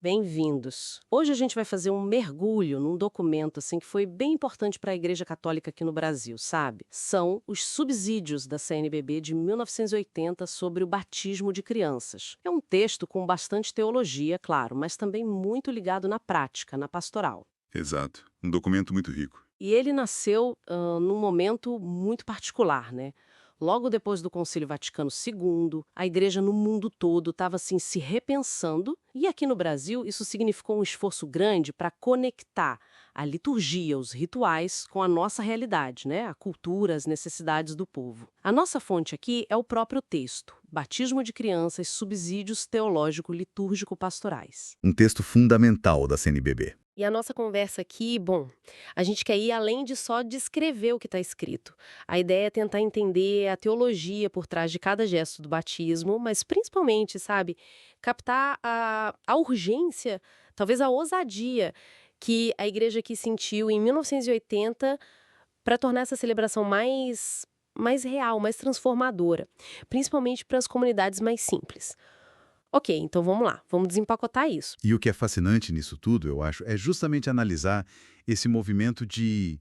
Bem-vindos. Hoje a gente vai fazer um mergulho num documento assim que foi bem importante para a Igreja Católica aqui no Brasil, sabe? São os subsídios da CNBB de 1980 sobre o batismo de crianças. É um texto com bastante teologia, claro, mas também muito ligado na prática, na pastoral. Exato. Um documento muito rico. E ele nasceu num momento muito particular, né? Logo depois do Concílio Vaticano II, a igreja no mundo todo estava assim se repensando, e aqui no Brasil isso significou um esforço grande para conectar a liturgia, os rituais com a nossa realidade, né? A cultura, as necessidades do povo. A nossa fonte aqui é o próprio texto, Batismo de Crianças, Subsídios Teológico-Litúrgico-Pastorais. Um texto fundamental da CNBB. E a nossa conversa aqui, bom, a gente quer ir além de só descrever o que está escrito. A ideia é tentar entender a teologia por trás de cada gesto do batismo, mas principalmente, sabe, captar a urgência, talvez a ousadia que a igreja aqui sentiu em 1980 para tornar essa celebração mais real, mais transformadora, principalmente para as comunidades mais simples. Ok, então vamos lá, vamos desempacotar isso. E o que é fascinante nisso tudo, eu acho, é justamente analisar esse movimento de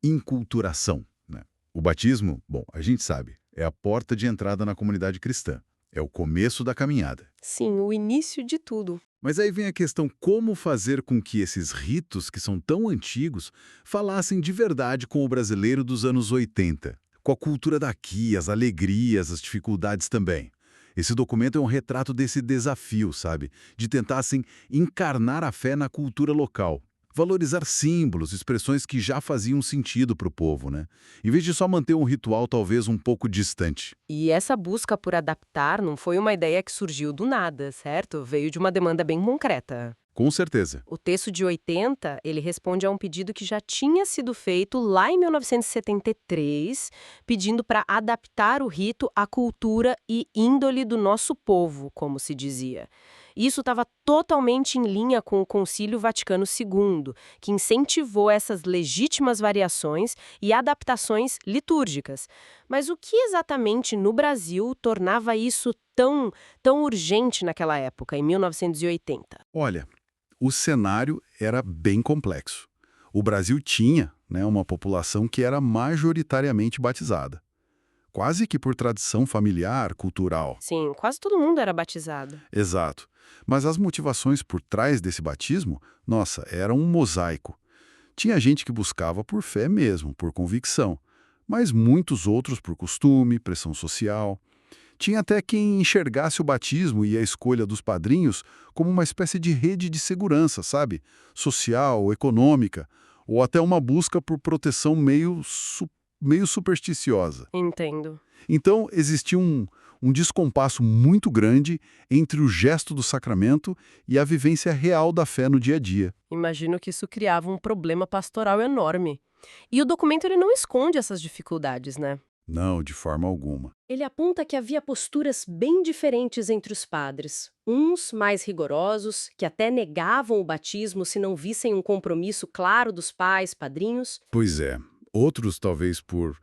inculturação, né? O batismo, bom, a gente sabe, é a porta de entrada na comunidade cristã. É o começo da caminhada. Sim, o início de tudo. Mas aí vem a questão como fazer com que esses ritos, que são tão antigos, falassem de verdade com o brasileiro dos anos 80, com a cultura daqui, as alegrias, as dificuldades também. Esse documento é um retrato desse desafio, sabe? De tentar, assim, encarnar a fé na cultura local. Valorizar símbolos, expressões que já faziam sentido para o povo, né? Em vez de só manter um ritual talvez um pouco distante. E essa busca por adaptar não foi uma ideia que surgiu do nada, certo? Veio de uma demanda bem concreta. Com certeza. O texto de 80, ele responde a um pedido que já tinha sido feito lá em 1973, pedindo para adaptar o rito à cultura e índole do nosso povo, como se dizia. Isso estava totalmente em linha com o Concílio Vaticano II, que incentivou essas legítimas variações e adaptações litúrgicas. Mas o que exatamente no Brasil tornava isso tão urgente naquela época, em 1980? Olha, o cenário era bem complexo. O Brasil tinha, né, uma população que era majoritariamente batizada, quase que por tradição familiar, cultural. Sim, quase todo mundo era batizado. Exato. Mas as motivações por trás desse batismo, nossa, era um mosaico. Tinha gente que buscava por fé mesmo, por convicção, mas muitos outros por costume, pressão social. Tinha até quem enxergasse o batismo e a escolha dos padrinhos como uma espécie de rede de segurança, sabe? Social, econômica, ou até uma busca por proteção meio supersticiosa. Entendo. Então, existia um descompasso muito grande entre o gesto do sacramento e a vivência real da fé no dia a dia. Imagino que isso criava um problema pastoral enorme. E o documento ele não esconde essas dificuldades, né? Não, de forma alguma. Ele aponta que havia posturas bem diferentes entre os padres. Uns mais rigorosos, que até negavam o batismo se não vissem um compromisso claro dos pais, padrinhos. Pois é. Outros, talvez por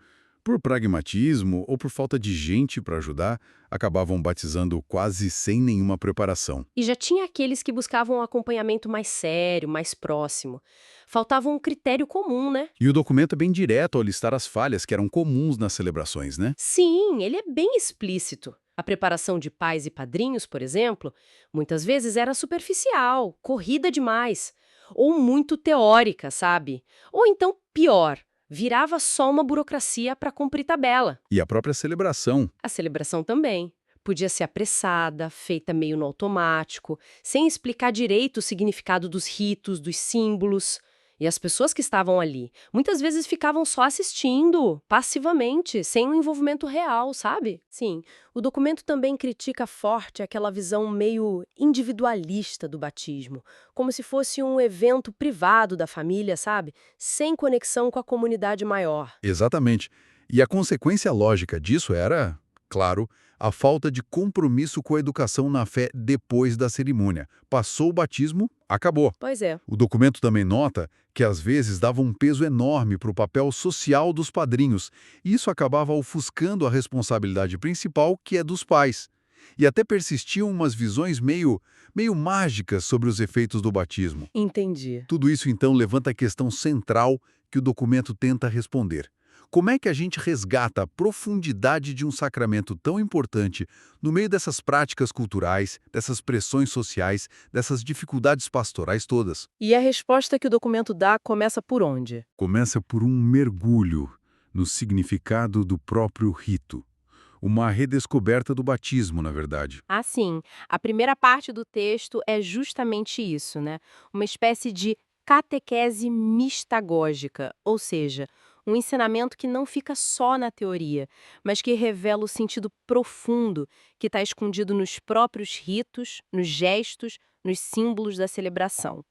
pragmatismo ou por falta de gente para ajudar, acabavam batizando quase sem nenhuma preparação. E já tinha aqueles que buscavam um acompanhamento mais sério, mais próximo. Faltava um critério comum, né? E o documento é bem direto ao listar as falhas que eram comuns nas celebrações, né? Sim, ele é bem explícito. A preparação de pais e padrinhos, por exemplo, muitas vezes era superficial, corrida demais, ou muito teórica, sabe? Ou então, pior, virava só uma burocracia para cumprir tabela. E a própria celebração. A celebração também. Podia ser apressada, feita meio no automático, sem explicar direito o significado dos ritos, dos símbolos. E as pessoas que estavam ali, muitas vezes ficavam só assistindo, passivamente, sem um envolvimento real, sabe? Sim, o documento também critica forte aquela visão meio individualista do batismo, como se fosse um evento privado da família, sabe? Sem conexão com a comunidade maior. Exatamente. E a consequência lógica disso era, claro, a falta de compromisso com a educação na fé depois da cerimônia. Passou o batismo, acabou. Pois é. O documento também nota que às vezes dava um peso enorme para o papel social dos padrinhos, e isso acabava ofuscando a responsabilidade principal, que é dos pais. E até persistiam umas visões meio mágicas sobre os efeitos do batismo. Entendi. Tudo isso, então, levanta a questão central que o documento tenta responder. Como é que a gente resgata a profundidade de um sacramento tão importante no meio dessas práticas culturais, dessas pressões sociais, dessas dificuldades pastorais todas? E a resposta que o documento dá começa por onde? Começa por um mergulho no significado do próprio rito. Uma redescoberta do batismo, na verdade. Ah, sim. A primeira parte do texto é justamente isso, né? Uma espécie de catequese mistagógica, ou seja, um ensinamento que não fica só na teoria, mas que revela o sentido profundo que está escondido nos próprios ritos, nos gestos, nos símbolos da celebração.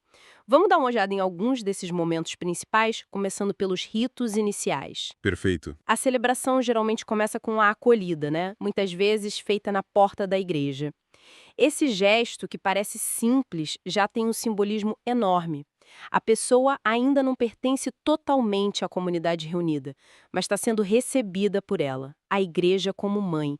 Vamos dar uma olhada em alguns desses momentos principais, começando pelos ritos iniciais. Perfeito. A celebração geralmente começa com a acolhida, né? Muitas vezes feita na porta da igreja. Esse gesto, que parece simples, já tem um simbolismo enorme. A pessoa ainda não pertence totalmente à comunidade reunida, mas está sendo recebida por ela, a igreja como mãe.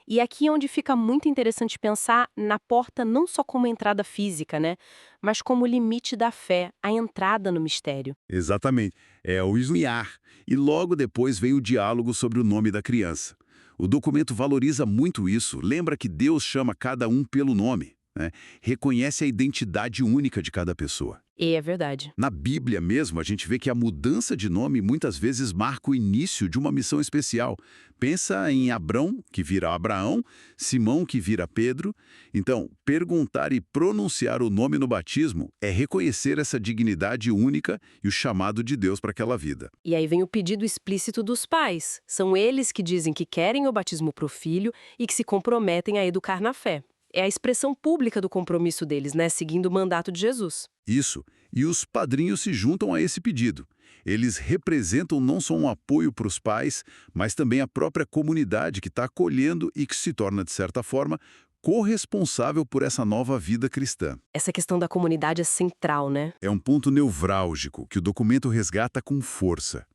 E aqui é onde fica muito interessante pensar na porta não só como entrada física, né? Mas como limite da fé, a entrada no mistério. Exatamente. É o esmiar. E logo depois vem o diálogo sobre o nome da criança. O documento valoriza muito isso, lembra que Deus chama cada um pelo nome, né? Reconhece a identidade única de cada pessoa. E é verdade. Na Bíblia mesmo, a gente vê que a mudança de nome muitas vezes marca o início de uma missão especial. Pensa em Abrão, que vira Abraão, Simão, que vira Pedro. Então, perguntar e pronunciar o nome no batismo é reconhecer essa dignidade única e o chamado de Deus para aquela vida. E aí vem o pedido explícito dos pais. São eles que dizem que querem o batismo para o filho e que se comprometem a educar na fé. É a expressão pública do compromisso deles, né? Seguindo o mandato de Jesus. Isso, e os padrinhos se juntam a esse pedido. Eles representam não só um apoio para os pais, mas também a própria comunidade que está acolhendo e que se torna, de certa forma, corresponsável por essa nova vida cristã. Essa questão da comunidade é central, né? É um ponto nevrálgico que o documento resgata com força.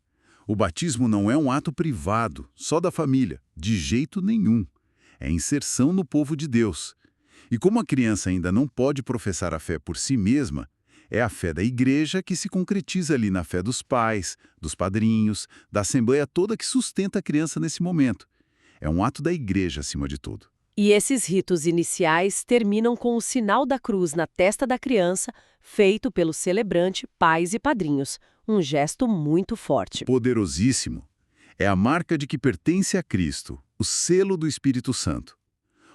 O batismo não é um ato privado, só da família, de jeito nenhum. É inserção no povo de Deus. E como a criança ainda não pode professar a fé por si mesma, é a fé da igreja que se concretiza ali na fé dos pais, dos padrinhos, da assembleia toda que sustenta a criança nesse momento. É um ato da igreja acima de tudo. E esses ritos iniciais terminam com o sinal da cruz na testa da criança, feito pelo celebrante, pais e padrinhos. Um gesto muito forte. Poderosíssimo. É a marca de que pertence a Cristo, o selo do Espírito Santo.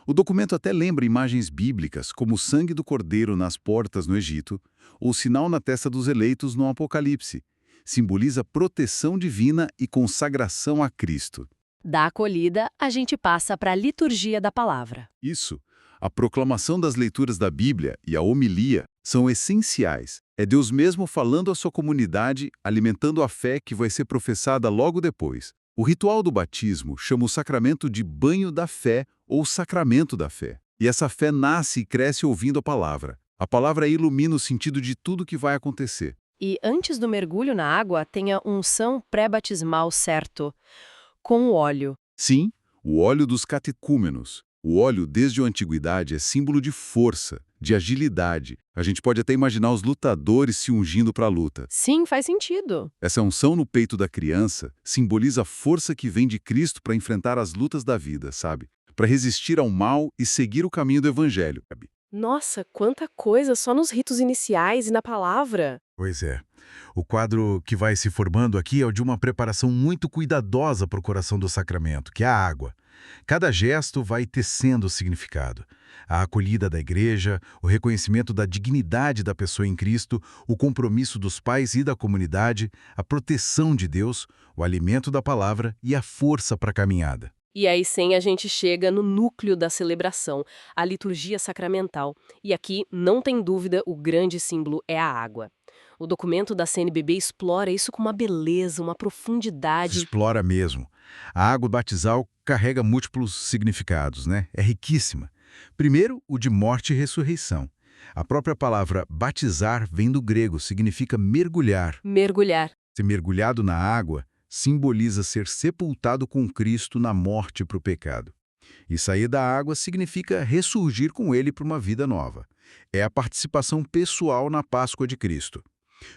O documento até lembra imagens bíblicas, como o sangue do cordeiro nas portas no Egito, ou o sinal na testa dos eleitos no Apocalipse. Simboliza proteção divina e consagração a Cristo. Da acolhida, a gente passa para a liturgia da palavra. Isso. A proclamação das leituras da Bíblia e a homilia são essenciais. É Deus mesmo falando à sua comunidade, alimentando a fé que vai ser professada logo depois. O ritual do batismo chama o sacramento de banho da fé ou sacramento da fé. E essa fé nasce e cresce ouvindo a palavra. A palavra ilumina o sentido de tudo que vai acontecer. E antes do mergulho na água, tem a unção pré-batismal certo, com o óleo. Sim, o óleo dos catecúmenos. O óleo, desde a antiguidade, é símbolo de força, de agilidade. A gente pode até imaginar os lutadores se ungindo para a luta. Sim, faz sentido. Essa unção no peito da criança simboliza a força que vem de Cristo para enfrentar as lutas da vida, sabe? Para resistir ao mal e seguir o caminho do Evangelho. Nossa, quanta coisa só nos ritos iniciais e na palavra. Pois é. O quadro que vai se formando aqui é o de uma preparação muito cuidadosa para o coração do sacramento, que é a água. Cada gesto vai tecendo significado. A acolhida da igreja, o reconhecimento da dignidade da pessoa em Cristo, o compromisso dos pais e da comunidade, a proteção de Deus, o alimento da palavra e a força para a caminhada. E aí sim a gente chega no núcleo da celebração, a liturgia sacramental. E aqui, não tem dúvida, o grande símbolo é a água. O documento da CNBB explora isso com uma beleza, uma profundidade. Explora mesmo. A água batisal carrega múltiplos significados, né? É riquíssima. Primeiro, o de morte e ressurreição. A própria palavra batizar vem do grego, significa mergulhar. Mergulhar. Ser mergulhado na água simboliza ser sepultado com Cristo na morte para o pecado. E sair da água significa ressurgir com ele para uma vida nova. É a participação pessoal na Páscoa de Cristo.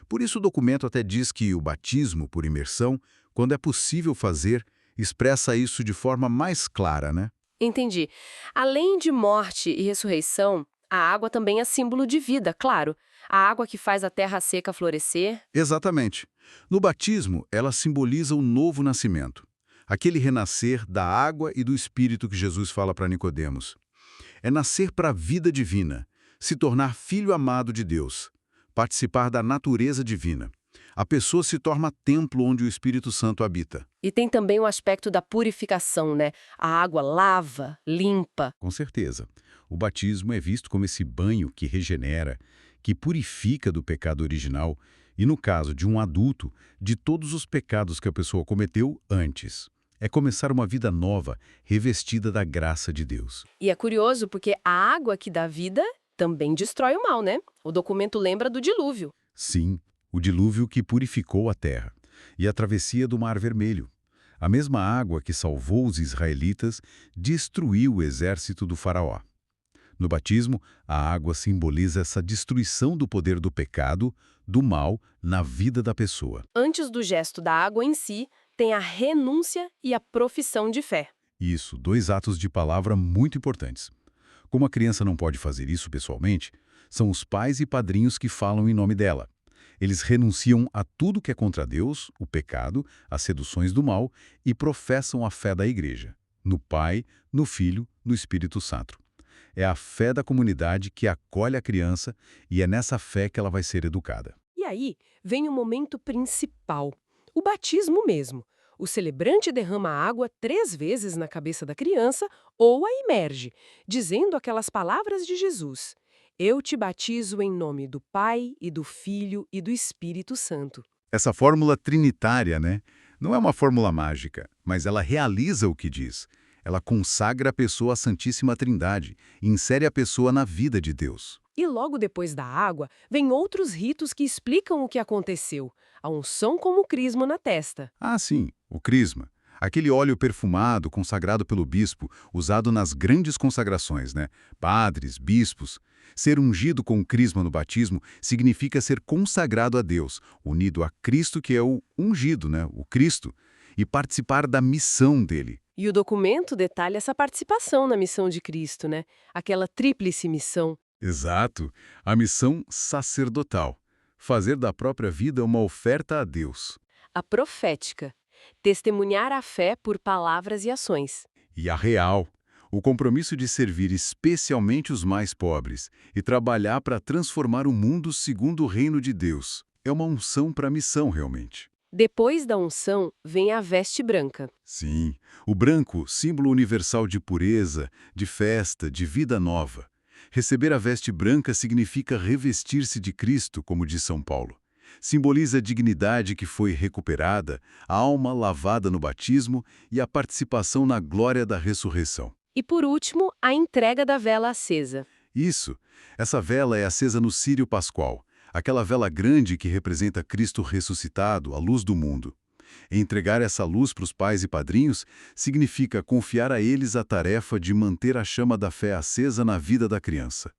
Por isso o documento até diz que o batismo por imersão, quando é possível fazer, expressa isso de forma mais clara, né? Entendi. Além de morte e ressurreição, a água também é símbolo de vida, claro. A água que faz a terra seca florescer. Exatamente. No batismo, ela simboliza o novo nascimento, aquele renascer da água e do Espírito que Jesus fala para Nicodemos. É nascer para a vida divina, se tornar filho amado de Deus, participar da natureza divina. A pessoa se torna templo onde o Espírito Santo habita. E tem também o aspecto da purificação, né? A água lava, limpa. Com certeza. O batismo é visto como esse banho que regenera, que purifica do pecado original e, no caso de um adulto, de todos os pecados que a pessoa cometeu antes. É começar uma vida nova, revestida da graça de Deus. E é curioso porque a água que dá vida também destrói o mal, né? O documento lembra do dilúvio. Sim, o dilúvio que purificou a terra e a travessia do Mar Vermelho. A mesma água que salvou os israelitas destruiu o exército do faraó. No batismo, a água simboliza essa destruição do poder do pecado, do mal, na vida da pessoa. Antes do gesto da água em si, tem a renúncia e a profissão de fé. Isso, dois atos de palavra muito importantes. Como a criança não pode fazer isso pessoalmente, são os pais e padrinhos que falam em nome dela. Eles renunciam a tudo que é contra Deus, o pecado, as seduções do mal e professam a fé da igreja, no Pai, no Filho, no Espírito Santo. É a fé da comunidade que acolhe a criança e é nessa fé que ela vai ser educada. E aí vem o momento principal, o batismo mesmo. O celebrante derrama a água 3 vezes na cabeça da criança ou a imerge, dizendo aquelas palavras de Jesus: Eu te batizo em nome do Pai e do Filho e do Espírito Santo. Essa fórmula trinitária, né? Não é uma fórmula mágica, mas ela realiza o que diz. Ela consagra a pessoa à Santíssima Trindade e insere a pessoa na vida de Deus. E logo depois da água, vem outros ritos que explicam o que aconteceu. A unção como crisma na testa. Ah, sim, o crisma. Aquele óleo perfumado consagrado pelo bispo, usado nas grandes consagrações, né? Padres, bispos. Ser ungido com o crisma no batismo significa ser consagrado a Deus, unido a Cristo, que é o ungido, né? O Cristo, e participar da missão dele. E o documento detalha essa participação na missão de Cristo, né? Aquela tríplice missão. Exato, a missão sacerdotal. Fazer da própria vida uma oferta a Deus. A profética. Testemunhar a fé por palavras e ações. E a real. O compromisso de servir especialmente os mais pobres e trabalhar para transformar o mundo segundo o reino de Deus. É uma unção para a missão, realmente. Depois da unção, vem a veste branca. Sim, o branco, símbolo universal de pureza, de festa, de vida nova. Receber a veste branca significa revestir-se de Cristo, como diz São Paulo. Simboliza a dignidade que foi recuperada, a alma lavada no batismo e a participação na glória da ressurreição. E por último, a entrega da vela acesa. Isso, essa vela é acesa no círio pascual, aquela vela grande que representa Cristo ressuscitado, a luz do mundo. Entregar essa luz para os pais e padrinhos significa confiar a eles a tarefa de manter a chama da fé acesa na vida da criança.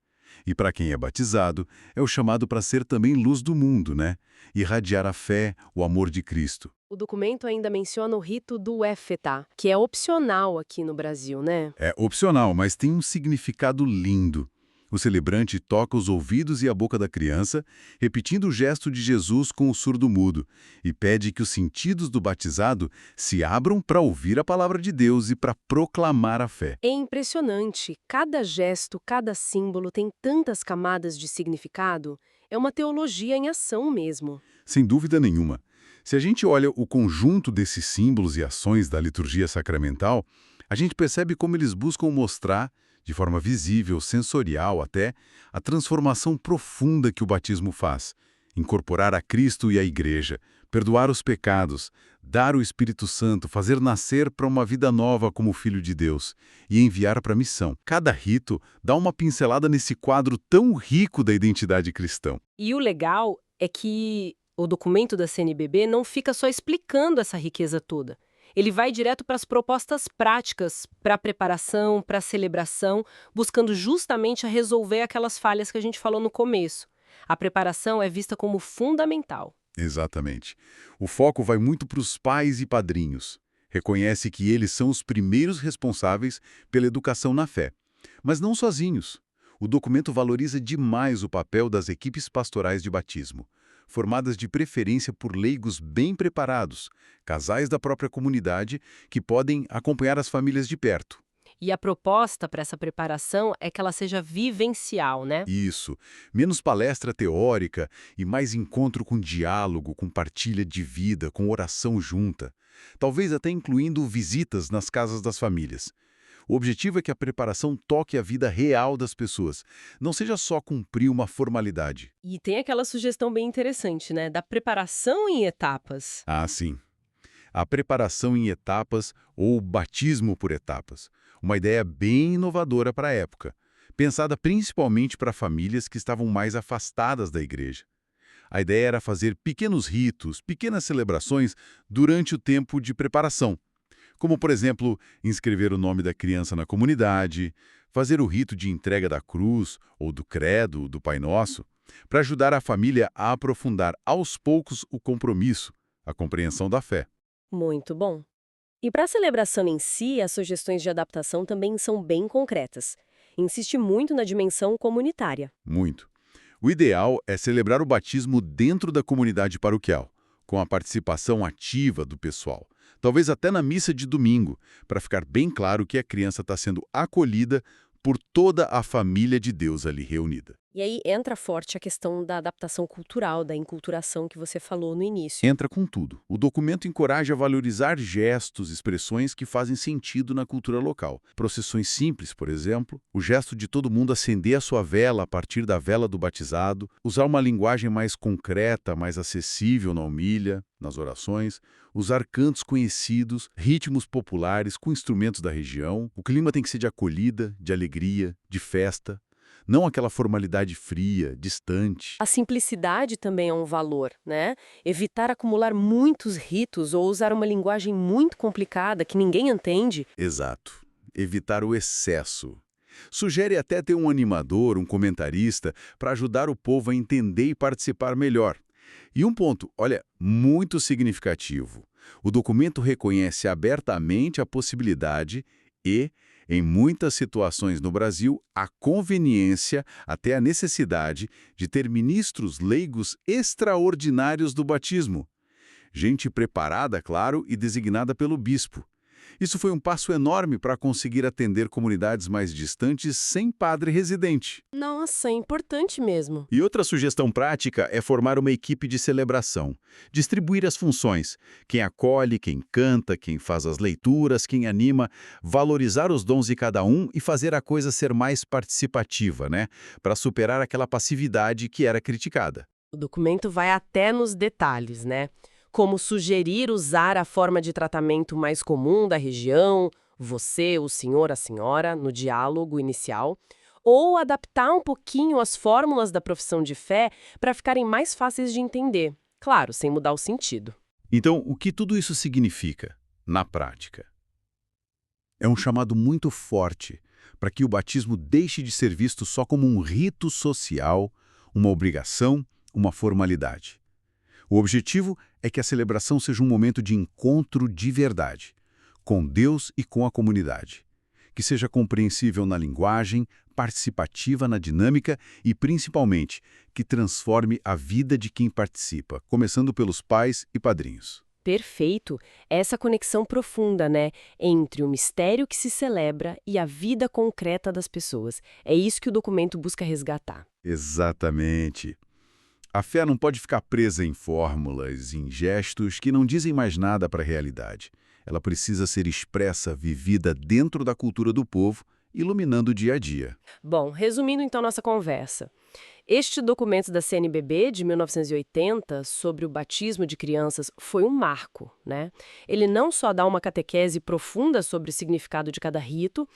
E para quem é batizado, é o chamado para ser também luz do mundo, né? Irradiar a fé, o amor de Cristo. O documento ainda menciona o rito do éfetá, que é opcional aqui no Brasil, né? É opcional, mas tem um significado lindo. O celebrante toca os ouvidos e a boca da criança, repetindo o gesto de Jesus com o surdo-mudo, e pede que os sentidos do batizado se abram para ouvir a palavra de Deus e para proclamar a fé. É impressionante. Cada gesto, cada símbolo tem tantas camadas de significado. É uma teologia em ação mesmo. Sem dúvida nenhuma. Se a gente olha o conjunto desses símbolos e ações da liturgia sacramental, a gente percebe como eles buscam mostrar, de forma visível, sensorial até, a transformação profunda que o batismo faz. Incorporar a Cristo e a Igreja, perdoar os pecados, dar o Espírito Santo, fazer nascer para uma vida nova como Filho de Deus e enviar para a missão. Cada rito dá uma pincelada nesse quadro tão rico da identidade cristã. E o legal é que o documento da CNBB não fica só explicando essa riqueza toda. Ele vai direto para as propostas práticas, para a preparação, para a celebração, buscando justamente a resolver aquelas falhas que a gente falou no começo. A preparação é vista como fundamental. Exatamente. O foco vai muito para os pais e padrinhos. Reconhece que eles são os primeiros responsáveis pela educação na fé. Mas não sozinhos. O documento valoriza demais o papel das equipes pastorais de batismo, formadas de preferência por leigos bem preparados, casais da própria comunidade que podem acompanhar as famílias de perto. E a proposta para essa preparação é que ela seja vivencial, né? Isso, menos palestra teórica e mais encontro com diálogo, com partilha de vida, com oração junta. Talvez até incluindo visitas nas casas das famílias. O objetivo é que a preparação toque a vida real das pessoas, não seja só cumprir uma formalidade. E tem aquela sugestão bem interessante, né? Da preparação em etapas. Ah, sim. A preparação em etapas ou batismo por etapas. Uma ideia bem inovadora para a época, pensada principalmente para famílias que estavam mais afastadas da igreja. A ideia era fazer pequenos ritos, pequenas celebrações durante o tempo de preparação. Como, por exemplo, inscrever o nome da criança na comunidade, fazer o rito de entrega da cruz ou do credo, do Pai Nosso, para ajudar a família a aprofundar aos poucos o compromisso, a compreensão da fé. Muito bom. E para a celebração em si, as sugestões de adaptação também são bem concretas. Insiste muito na dimensão comunitária. Muito. O ideal é celebrar o batismo dentro da comunidade paroquial, com a participação ativa do pessoal. Talvez até na missa de domingo, para ficar bem claro que a criança está sendo acolhida por toda a família de Deus ali reunida. E aí entra forte a questão da adaptação cultural, da enculturação que você falou no início. Entra com tudo. O documento encoraja a valorizar gestos, expressões que fazem sentido na cultura local. Procissões simples, por exemplo, o gesto de todo mundo acender a sua vela a partir da vela do batizado, usar uma linguagem mais concreta, mais acessível na homília, nas orações, usar cantos conhecidos, ritmos populares com instrumentos da região. O clima tem que ser de acolhida, de alegria, de festa. Não aquela formalidade fria, distante. A simplicidade também é um valor, né? Evitar acumular muitos ritos ou usar uma linguagem muito complicada que ninguém entende. Exato. Evitar o excesso. Sugere até ter um animador, um comentarista, para ajudar o povo a entender e participar melhor. E um ponto, olha, muito significativo. O documento reconhece abertamente a possibilidade e, em muitas situações no Brasil, a conveniência, até a necessidade, de ter ministros leigos extraordinários do batismo. Gente preparada, claro, e designada pelo bispo. Isso foi um passo enorme para conseguir atender comunidades mais distantes sem padre residente. Nossa, é importante mesmo. E outra sugestão prática é formar uma equipe de celebração. Distribuir as funções. Quem acolhe, quem canta, quem faz as leituras, quem anima. Valorizar os dons de cada um e fazer a coisa ser mais participativa, né? Para superar aquela passividade que era criticada. O documento vai até nos detalhes, né? Como sugerir usar a forma de tratamento mais comum da região, você, o senhor, a senhora, no diálogo inicial, ou adaptar um pouquinho as fórmulas da profissão de fé para ficarem mais fáceis de entender, claro, sem mudar o sentido. Então, o que tudo isso significa, na prática? É um chamado muito forte para que o batismo deixe de ser visto só como um rito social, uma obrigação, uma formalidade. O objetivo é que a celebração seja um momento de encontro de verdade, com Deus e com a comunidade. Que seja compreensível na linguagem, participativa na dinâmica e, principalmente, que transforme a vida de quem participa, começando pelos pais e padrinhos. Perfeito. Essa conexão profunda, né, entre o mistério que se celebra e a vida concreta das pessoas. É isso que o documento busca resgatar. Exatamente. A fé não pode ficar presa em fórmulas, em gestos que não dizem mais nada para a realidade. Ela precisa ser expressa, vivida dentro da cultura do povo, iluminando o dia a dia. Bom, resumindo então nossa conversa. Este documento da CNBB de 1980 sobre o batismo de crianças foi um marco, né? Ele não só dá uma catequese profunda sobre o significado de cada rito,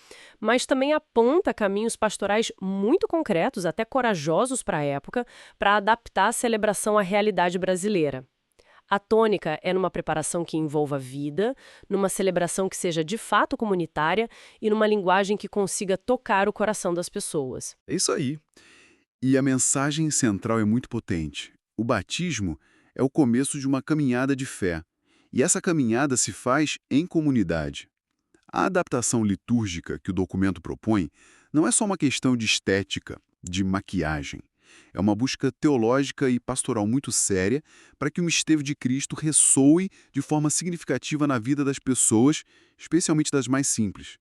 mas também aponta caminhos pastorais muito concretos, até corajosos para a época, para adaptar a celebração à realidade brasileira. A tônica é numa preparação que envolva vida, numa celebração que seja de fato comunitária e numa linguagem que consiga tocar o coração das pessoas. É isso aí. E a mensagem central é muito potente. O batismo é o começo de uma caminhada de fé. E essa caminhada se faz em comunidade. A adaptação litúrgica que o documento propõe não é só uma questão de estética, de maquiagem. É uma busca teológica e pastoral muito séria para que o mistério de Cristo ressoe de forma significativa na vida das pessoas, especialmente das mais simples.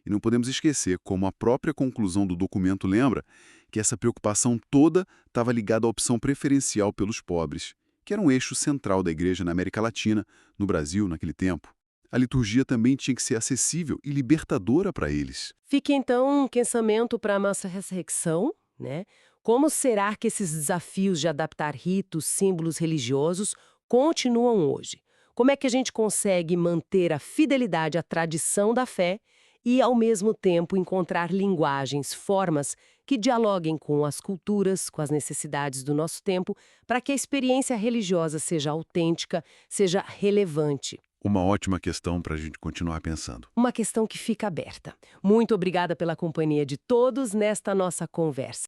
E não podemos esquecer, como a própria conclusão do documento lembra, que essa preocupação toda estava ligada à opção preferencial pelos pobres, que era um eixo central da Igreja na América Latina, no Brasil, naquele tempo. A liturgia também tinha que ser acessível e libertadora para eles. Fica então um pensamento para a nossa reflexão, né? Como será que esses desafios de adaptar ritos, símbolos religiosos continuam hoje? Como é que a gente consegue manter a fidelidade à tradição da fé e, ao mesmo tempo, encontrar linguagens, formas que dialoguem com as culturas, com as necessidades do nosso tempo, para que a experiência religiosa seja autêntica, seja relevante? Uma ótima questão para a gente continuar pensando. Uma questão que fica aberta. Muito obrigada pela companhia de todos nesta nossa conversa.